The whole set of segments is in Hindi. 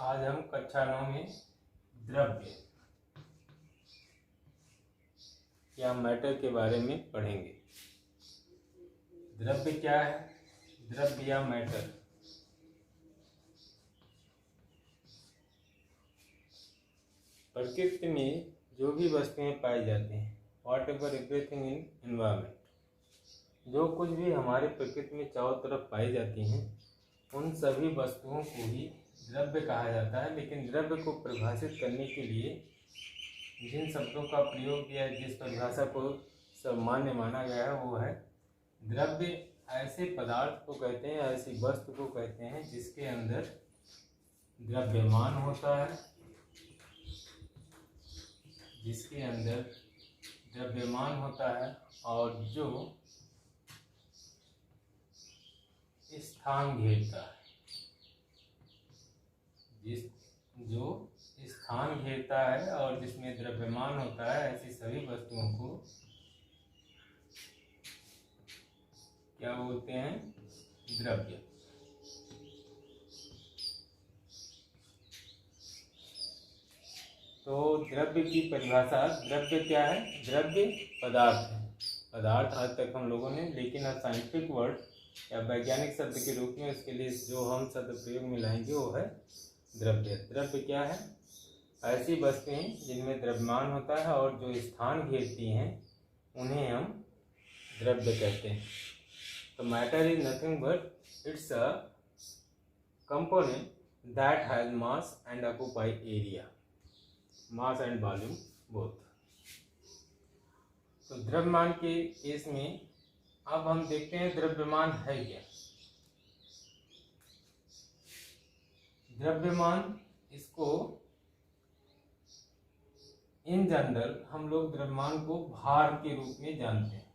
आज हम कक्षा 9 में द्रव्य या मैटर के बारे में पढ़ेंगे। द्रव्य क्या है? द्रव्य या मैटर प्रकृति में जो भी वस्तुएं पाई जाती हैं, what ever everything in environment, जो कुछ भी हमारे प्रकृति में चारों तरफ पाई जाती हैं, उन सभी वस्तुओं को ही द्रव्य कहा जाता है। लेकिन द्रव्य को परिभाषित करने के लिए जिन शब्दों का प्रयोग किया है, जिस परिभाषा को सामान्य माना गया है, वो है द्रव्य ऐसे पदार्थ को कहते हैं, ऐसी वस्तु को कहते हैं जिसके अंदर द्रव्यमान होता है, जिसके अंदर द्रव्यमान होता है और जो स्थान घेरता है, जो स्थान घेरता है और जिसमें द्रव्यमान होता है, ऐसी सभी वस्तुओं को क्या बोलते हैं? द्रव्य। तो द्रव्य की परिभाषा, द्रव्य क्या है? द्रव्य पदार्थ है। पदार्थ आज तक हम लोगों ने, लेकिन अब साइंटिफिक वर्ड या वैज्ञानिक शब्द के रूप में उसके लिए जो हम शब्द प्रयोग में लाएंगे वो है द्रव्य। द्रव्य क्या है? ऐसी वस्तुएं जिनमें द्रव्यमान होता है और जो स्थान घेरती हैं, उन्हें हम द्रव्य कहते हैं। तो matter is nothing but it's a component that has mass and occupy area, mass and volume both. तो द्रव्यमान के केस में अब हम देखते हैं द्रव्यमान है क्या। द्रव्यमान, इसको इन जनरल हम लोग द्रव्यमान को भार के रूप में जानते हैं।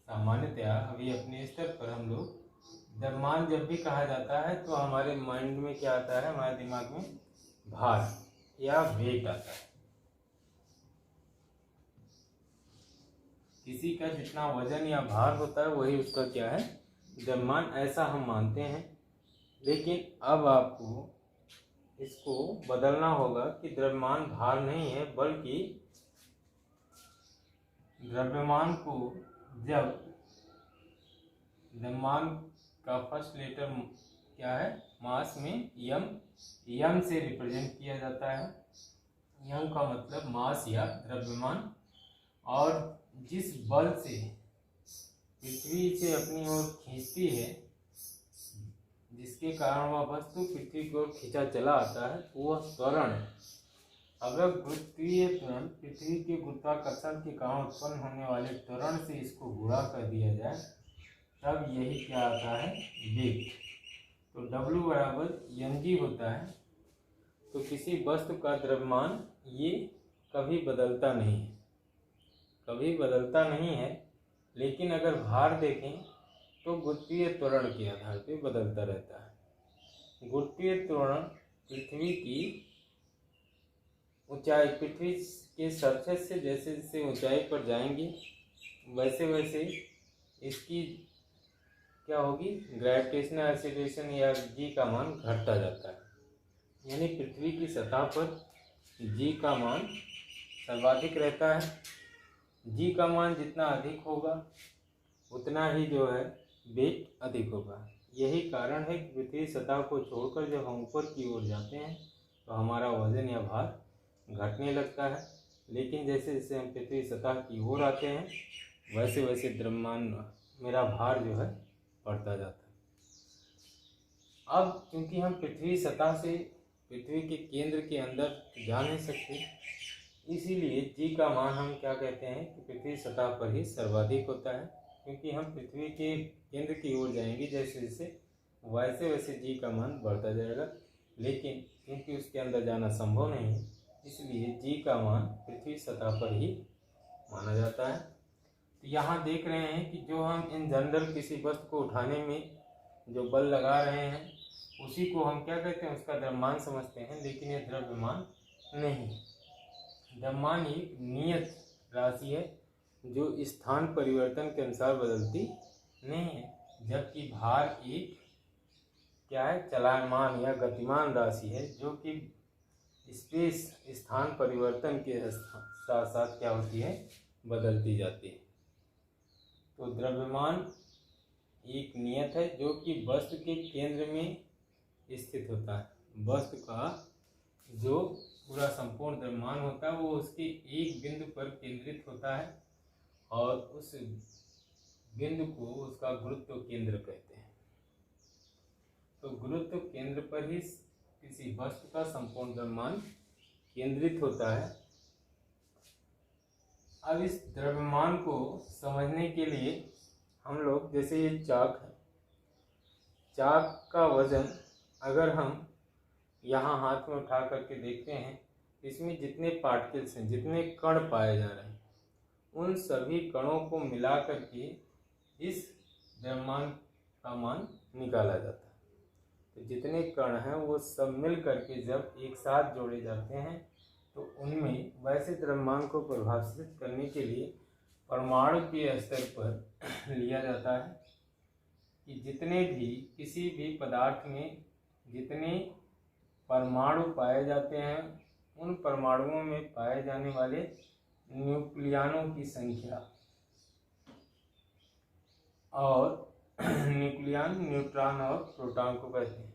सामान्यतया अभी अपने स्तर पर हम लोग द्रव्यमान जब भी कहा जाता है तो हमारे माइंड में क्या आता है? हमारे दिमाग में भार या वेट आता है। किसी का जितना वजन या भार होता है वही उसका क्या है? द्रव्यमान, ऐसा हम मानते हैं। लेकिन अब आपको इसको बदलना होगा कि द्रव्यमान भार नहीं है, बल्कि द्रव्यमान को, जब द्रव्यमान का फर्स्ट लेटर क्या है? मास में यम से रिप्रेजेंट किया जाता है। यम का मतलब मास या द्रव्यमान। और जिस बल से पृथ्वी से अपनी ओर खींचती है, जिसके कारण वह वस्तु पृथ्वी की ओर खींचा चला आता है, वह त्वरण है। अगर गुरुत्वीय त्वरण, पृथ्वी के गुरुत्वाकर्षण के कारण उत्पन्न होने वाले त्वरण से इसको गुणा कर दिया जाए, तब यही क्या आता है? वेग। तो W बराबर mg होता है। तो किसी वस्तु का द्रव्यमान ये कभी बदलता नहीं है, कभी बदलता नहीं है। लेकिन अगर भार देखें तो गुरुत्वीय त्वरण के आधार पर बदलता रहता है। गुरुत्वीय त्वरण पृथ्वी की ऊंचाई, पृथ्वी के सरफेस से जैसे जैसे ऊंचाई पर जाएंगे, वैसे वैसे इसकी क्या होगी? ग्रेविटेशनल एक्सीलरेशन या जी का मान घटता जाता है। यानी पृथ्वी की सतह पर जी का मान सर्वाधिक रहता है। जी का मान जितना अधिक होगा उतना ही जो है वेट अधिक होगा। यही कारण है कि पृथ्वी सतह को छोड़कर जब हम ऊपर की ओर जाते हैं तो हमारा वजन या भार घटने लगता है। लेकिन जैसे जैसे हम पृथ्वी सतह की ओर आते हैं, वैसे वैसे द्रव्यमान, मेरा भार जो है बढ़ता जाता है। अब क्योंकि हम पृथ्वी सतह से पृथ्वी के केंद्र के अंदर जा नहीं सकते, इसीलिए जी का मान हम क्या कहते हैं कि पृथ्वी सतह पर ही सर्वाधिक होता है। क्योंकि हम पृथ्वी के केंद्र की ओर जाएंगे जैसे जैसे, वैसे वैसे जी का मान बढ़ता जाएगा। लेकिन क्योंकि उसके अंदर जाना संभव नहीं है, इसलिए जी का मान पृथ्वी सतह पर ही माना जाता है। तो यहाँ देख रहे हैं कि जो हम इन जनरल किसी वस्तु को उठाने में जो बल लगा रहे हैं, उसी को हम क्या कहते हैं? उसका द्रव्यमान समझते हैं। लेकिन यह द्रव्यमान नहीं, द्रव्यमान एक नियत राशि है जो स्थान परिवर्तन के अनुसार बदलती नहीं है। जबकि भार एक क्या है, चलायमान या गतिमान राशि है, जो कि स्पेस स्थान परिवर्तन के साथ साथ क्या होती है, बदलती जाती है। तो द्रव्यमान एक नियत है जो कि वस्तु के केंद्र में स्थित होता है। वस्तु का जो पूरा संपूर्ण द्रव्यमान होता है वो उसके एक बिंदु पर केंद्रित होता है और उस बिंदु को उसका गुरुत्व केंद्र कहते हैं। तो गुरुत्व केंद्र पर ही किसी वस्तु का संपूर्ण द्रव्यमान केंद्रित होता है। अब इस द्रव्यमान को समझने के लिए हम लोग, जैसे ये चाक है, चाक का वजन अगर हम यहाँ हाथ में उठा करके देखते हैं, इसमें जितने पार्टिकल्स हैं, जितने कण पाए जा रहे हैं, उन सभी कणों को मिला करके इस द्रव्यमान का मान निकाला जाता है। तो जितने कण हैं वो सब मिल करके जब एक साथ जोड़े जाते हैं तो उनमें वैसे द्रव्यमान को परिभाषित करने के लिए परमाणु के स्तर पर लिया जाता है कि जितने भी किसी भी पदार्थ में जितने परमाणु पाए जाते हैं, उन परमाणुओं में पाए जाने वाले न्यूक्लियनों की संख्या, और न्यूक्लियन न्यूट्रॉन और प्रोटॉन को कहते हैं।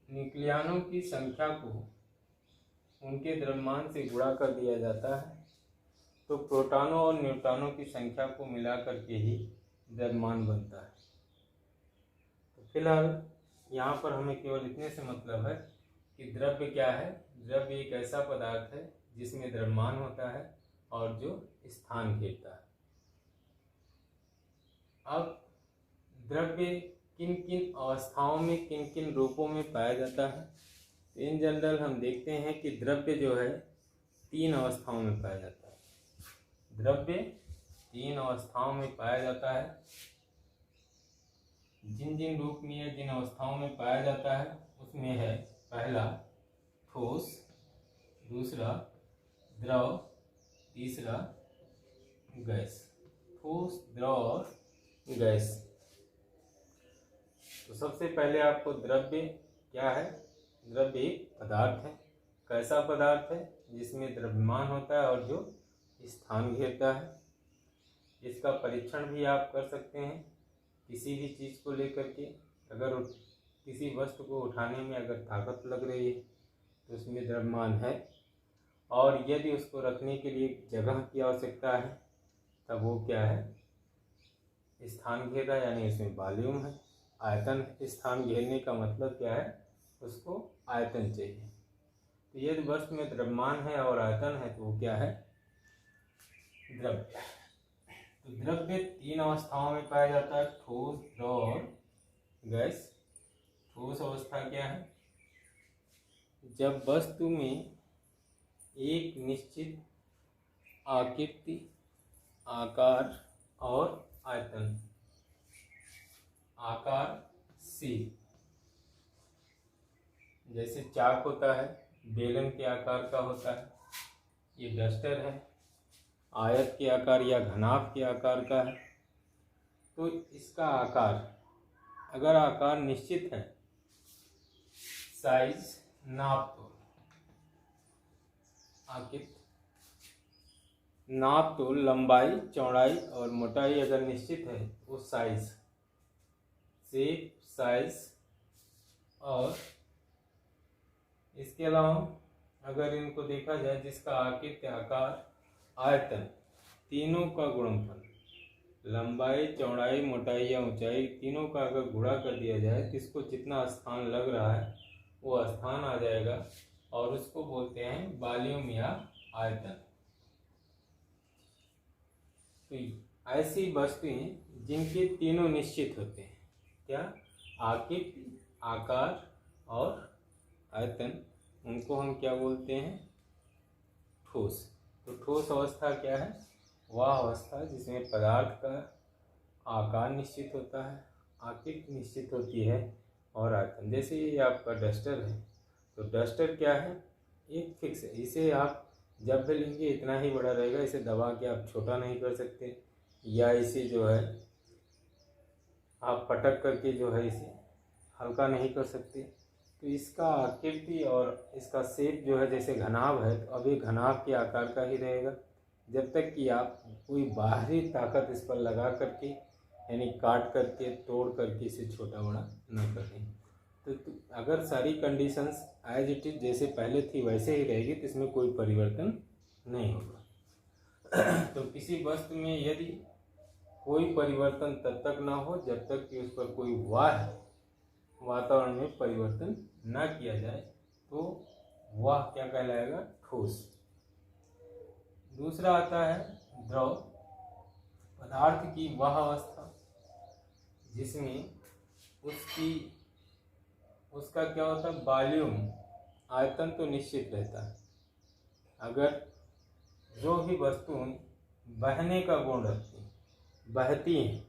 न्यूक्लियनों की संख्या को उनके द्रव्यमान से गुणा कर दिया जाता है, तो प्रोटॉनों और न्यूट्रॉनों की संख्या को मिला करके ही द्रव्यमान बनता है। तो फिलहाल यहाँ पर हमें केवल इतने से मतलब है कि द्रव्य क्या है। द्रव्य एक ऐसा पदार्थ है जिसमें द्रव्यमान होता है और जो स्थान घेरता है। अब द्रव्य किन किन अवस्थाओं में, किन किन रूपों में पाया जाता है। इन जनरल हम देखते हैं कि द्रव्य जो है 3 अवस्थाओं में पाया जाता है। द्रव्य 3 अवस्थाओं में पाया जाता है। जिन जिन रूप में या जिन अवस्थाओं में पाया जाता है उसमें है, पहला ठोस, दूसरा द्रव, तीसरा गैस। ठोस, द्रव और गैस। तो सबसे पहले आपको द्रव्य क्या है। द्रव्य एक पदार्थ है। कैसा पदार्थ है, जिसमें द्रव्यमान होता है और जो स्थान घेरता है। इसका परीक्षण भी आप कर सकते हैं किसी भी चीज़ को लेकर के। अगर किसी वस्तु को उठाने में अगर ताकत लग रही है तो उसमें द्रव्यमान है, और यदि उसको रखने के लिए जगह की आवश्यकता है तब वो क्या है, स्थान घेर रहा है, यानी इसमें वॉल्यूम है, आयतन है। स्थान घेरने का मतलब क्या है, उसको आयतन चाहिए। तो यदि वस्तु में द्रव्यमान है और आयतन है तो वो क्या है, द्रव्य। तो द्रव्य 3 अवस्थाओं में पाया जाता है, ठोस, द्रव और गैस। ठोस अवस्था क्या है, जब वस्तु में एक निश्चित आकृति, आकार और आयतन, आकार सी, जैसे चाक होता है बेलन के आकार का होता है, ये डस्टर है आयत के आकार या घनाभ के आकार का है। तो इसका आकार, अगर आकार निश्चित है, साइज नाप तोल, आकृति नाप तोल, लंबाई, चौड़ाई और मोटाई अगर निश्चित है, वो साइज, शेप, साइज, और इसके अलावा अगर इनको देखा जाए जिसका आकृति, आकार, आयतन, तीनों का गुणनफल, लंबाई, चौड़ाई, मोटाई या ऊंचाई, तीनों का अगर गुणा कर दिया जाए तो इसको जितना स्थान लग रहा है वो स्थान आ जाएगा, और उसको बोलते हैं वॉल्यूम या आयतन। तो ऐसी वस्तुएं जिनके तीनों निश्चित होते हैं, क्या, आकृति, आकार और आयतन, उनको हम क्या बोलते हैं, ठोस। तो ठोस अवस्था क्या है, वह अवस्था जिसमें पदार्थ का आकार निश्चित होता है, आकृति निश्चित होती है और आयतन। जैसे ये आपका डस्टर है, तो डस्टर क्या है, एक फिक्स है। इसे आप जब भी लेंगे इतना ही बड़ा रहेगा, इसे दबा के आप छोटा नहीं कर सकते, या इसे जो है आप पटक करके जो है इसे हल्का नहीं कर सकते। तो इसका आकृति और इसका शेप जो है जैसे घनाभ है, तो अभी घनाभ के आकार का ही रहेगा जब तक कि आप कोई बाहरी ताकत इस पर लगा करके, यानी काट करके, तोड़ करके इसे छोटा बड़ा न कर दें। तो अगर सारी कंडीशंस एज इट इज जैसे पहले थी वैसे ही रहेगी तो इसमें कोई परिवर्तन नहीं होगा। तो किसी वस्तु में यदि कोई परिवर्तन तब तक ना हो जब तक कि उस पर कोई वातावरण में परिवर्तन ना किया जाए, तो वह क्या कहलाएगा? ठोस। दूसरा आता है द्रव। पदार्थ की वह अवस्था जिसमें उसका क्या होता है? वॉल्यूम, आयतन तो निश्चित रहता है। अगर जो भी वस्तुएं बहने का गुण रखती हैं, बहती हैं,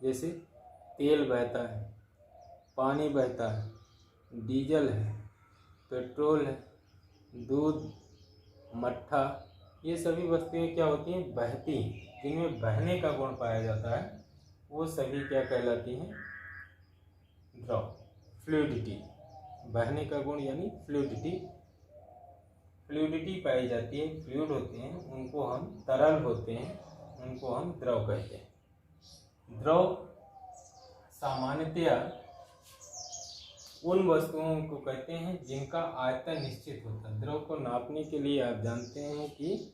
जैसे तेल बहता है, पानी बहता है, डीजल है, पेट्रोल है, दूध, मट्ठा, ये सभी वस्तुएं क्या होती हैं? बहती हैं। जिनमें बहने का गुण पाया जाता है वो सभी क्या कहलाती हैं? द्रव। फ्लूइडिटी, बहने का गुण यानी फ्लूइडिटी पाई जाती है। फ्लूइड होते हैं उनको हम, तरल होते हैं उनको हम द्रव कहते हैं। द्रव सामान्यतया उन वस्तुओं को कहते हैं जिनका आयतन निश्चित होता है। द्रव को नापने के लिए आप जानते हैं कि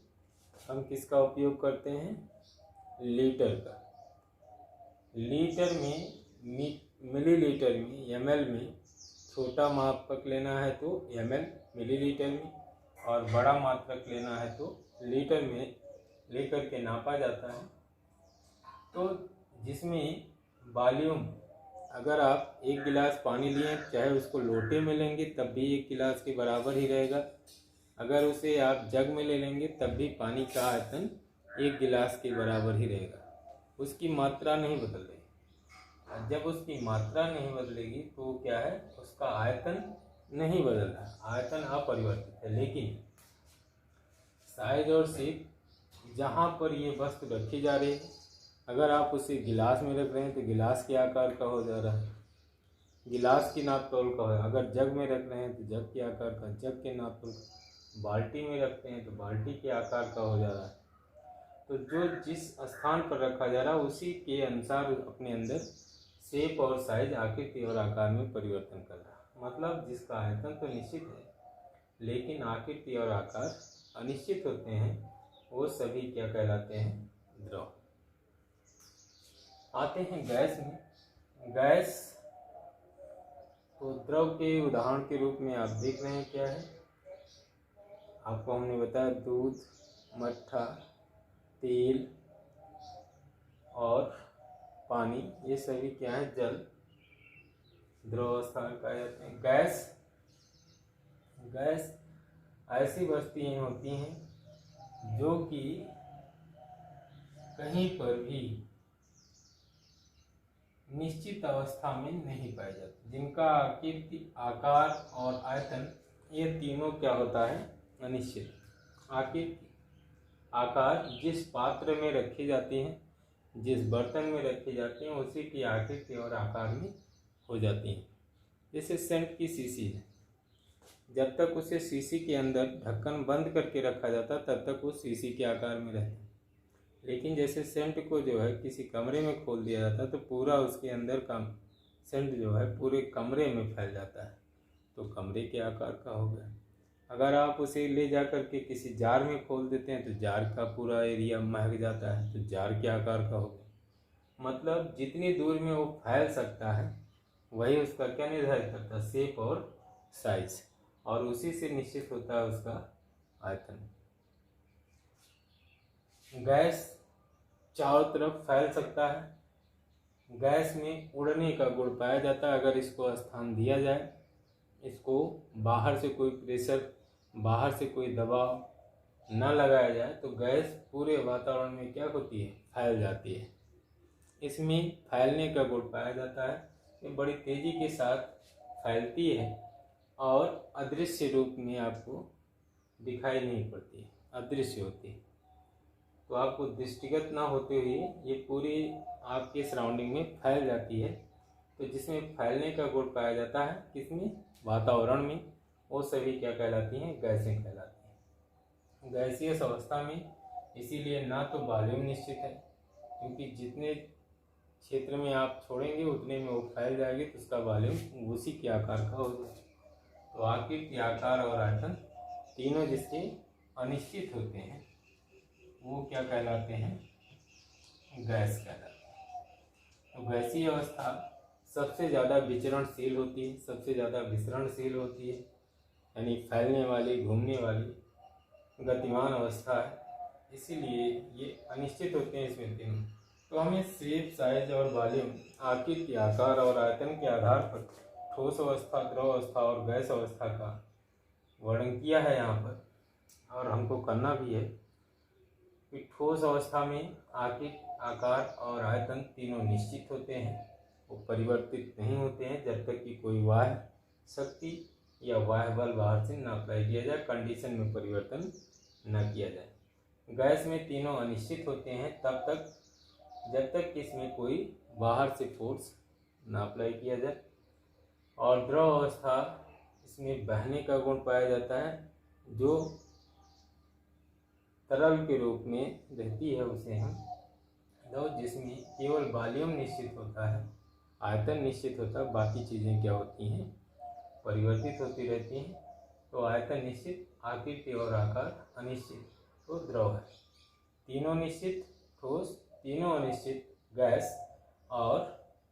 हम किसका उपयोग करते हैं? लीटर का। लीटर में, मिलीलीटर में, ml में छोटा मात्रक लेना है तो ml मिलीलीटर में, और बड़ा मात्रक लेना है तो लीटर में लेकर के नापा जाता है। तो जिसमें वॉल्यूम, अगर आप एक गिलास पानी लिए चाहे उसको लोटे में लेंगे तब भी एक गिलास के बराबर ही रहेगा। अगर उसे आप जग में ले लेंगे तब भी पानी का आयतन एक गिलास के बराबर ही रहेगा। उसकी मात्रा नहीं बदल रही। जब उसकी मात्रा नहीं बदलेगी तो क्या है? उसका आयतन नहीं बदल रहा, आयतन अपरिवर्तित है। लेकिन साइज और शेप जहाँ पर ये वस्तु रखी जा रही है, अगर आप उसे गिलास में रख रहे हैं तो गिलास के आकार का हो जा रहा है, गिलास की नाप तोल का है। अगर जग में रख रहे हैं तो जग के आकार का, जग के नाप तोल का। बाल्टी में रखते हैं तो बाल्टी के आकार का हो जा रहा है। तो जो जिस स्थान पर रखा जा रहा है उसी के अनुसार अपने अंदर शेप और साइज, आकृति और आकार में परिवर्तन कर रहा है। मतलब जिसका आयतन तो निश्चित है लेकिन आकृति और आकार अनिश्चित होते हैं, वो सभी क्या कहलाते हैं? द्रव। आते हैं गैस में। गैस तो द्रव के उदाहरण के रूप में आप देख रहे हैं क्या है? आपको हमने बताया दूध, मट्ठा, तेल और पानी, ये सभी क्या है? जल, द्रव अवस्था में पाए जाते हैं। गैस ऐसी वस्तुएं होती हैं जो कि कहीं पर भी निश्चित अवस्था में नहीं पाई जाती, जिनका आकृति, आकार और आयतन, ये तीनों क्या होता है? अनिश्चित। आकृति, आकार जिस पात्र में रखी जाती हैं, जिस बर्तन में रखी जाती हैं, उसी की आकृति और आकार में हो जाती हैं। जैसे सेंट की शीशी है, जब तक उसे शीशी के अंदर ढक्कन बंद करके रखा जाता तब तक वो शीशी के आकार में रहती। लेकिन जैसे सेंट को जो है किसी कमरे में खोल दिया जाता है तो पूरा उसके अंदर का सेंट जो है पूरे कमरे में फैल जाता है, तो कमरे के आकार का हो गया। अगर आप उसे ले जा कर के किसी जार में खोल देते हैं तो जार का पूरा एरिया महक जाता है, तो जार के आकार का हो गया। मतलब जितनी दूर में वो फैल सकता है वही उसका क्या निर्धारित करता है? शेप और साइज, और उसी से निश्चित होता है उसका आयतन। गैस चारों तरफ फैल सकता है। गैस में उड़ने का गुण पाया जाता है। अगर इसको स्थान दिया जाए, इसको बाहर से कोई प्रेशर, बाहर से कोई दबाव न लगाया जाए तो गैस पूरे वातावरण में क्या होती है? फैल जाती है। इसमें फैलने का गुण पाया जाता है। ये बड़ी तेज़ी के साथ फैलती है और अदृश्य रूप में आपको दिखाई नहीं पड़ती है, अदृश्य होती है। तो आपको दृष्टिगत ना होते हुए ये पूरी आपके सराउंडिंग में फैल जाती है तो जिसमें फैलने का गुण पाया जाता है किसमें, वातावरण में, वो सभी क्या कहलाती हैं, गैसें कहलाती हैं। गैसीय अवस्था में इसीलिए ना तो वॉल्यूम निश्चित है, क्योंकि जितने क्षेत्र में आप छोड़ेंगे उतने में वो फैल जाएगी, तो उसका वॉल्यूम उसी के आकार का हो जाएगा। तो आकृति, आकार और आयतन तीनों जिसके अनिश्चित होते हैं वो क्या कहलाते हैं, गैस कहलाते हैं। तो गैसीय अवस्था सबसे ज़्यादा विचरणशील होती है, सबसे ज़्यादा विसरणशील होती है, यानी फैलने वाली, घूमने वाली गतिमान अवस्था है, इसीलिए ये अनिश्चित होते हैं इसमें तीनों। तो हमें शेप, साइज और वॉल्यूम, आकृति, आकार और आयतन के आधार पर ठोस अवस्था, द्रव अवस्था और गैस अवस्था का वर्णन किया है यहाँ पर, और हमको करना भी है कि ठोस अवस्था में आकृति, आकार और आयतन तीनों निश्चित होते हैं, वो परिवर्तित नहीं होते हैं जब तक कि कोई बाह्य शक्ति या बाह्य बल बाहर से न अप्लाई किया जाए, कंडीशन में परिवर्तन न किया जाए। गैस में तीनों अनिश्चित होते हैं तब तक जब तक कि इसमें कोई बाहर से फोर्स ना अप्लाई किया जाए। और द्रव अवस्था, इसमें बहने का गुण पाया जाता है, जो तरल के रूप में रहती है उसे हम द्रव, जिसमें केवल वॉल्यूम निश्चित होता है, आयतन निश्चित होता है, बाकी चीज़ें क्या होती हैं, परिवर्तित होती रहती हैं। तो आयतन निश्चित, आकृति और आकार अनिश्चित, तो द्रव है। तीनों निश्चित ठोस, तीनों अनिश्चित गैस, और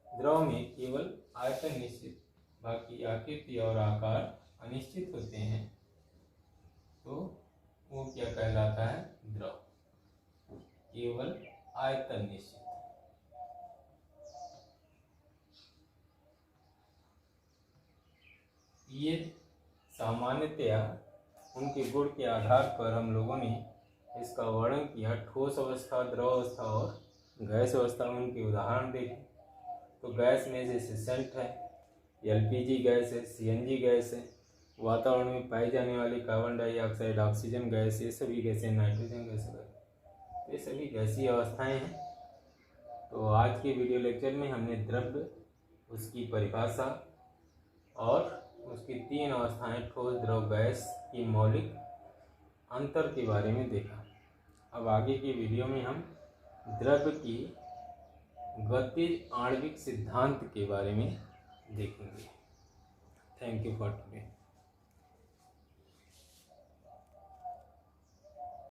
द्रव में केवल आयतन निश्चित, बाकी आकृति और आकार अनिश्चित होते हैं, तो वो क्या कहलाता है, द्रव। केवल आयतन निश्चित। ये सामान्यतया उनके गुण के आधार पर हम लोगों ने इसका वर्णन किया। ठोस अवस्था, द्रव अवस्था और गैस अवस्था में उनके उदाहरण देखे। तो गैस में जैसे सेंट है, एलपीजी गैस है, सीएनजी गैस है, वातावरण में पाई जाने वाली कार्बन डाइऑक्साइड, ऑक्सीजन गैस, ये सभी गैसें, नाइट्रोजन गैस, ये सभी गैसीय अवस्थाएं हैं। तो आज के वीडियो लेक्चर में हमने द्रव्य, उसकी परिभाषा और उसकी तीन अवस्थाएं ठोस, द्रव, गैस की मौलिक अंतर के बारे में देखा। अब आगे की वीडियो में हम द्रव्य की गतिज आणविक सिद्धांत के बारे में देखेंगे। Thank you for today.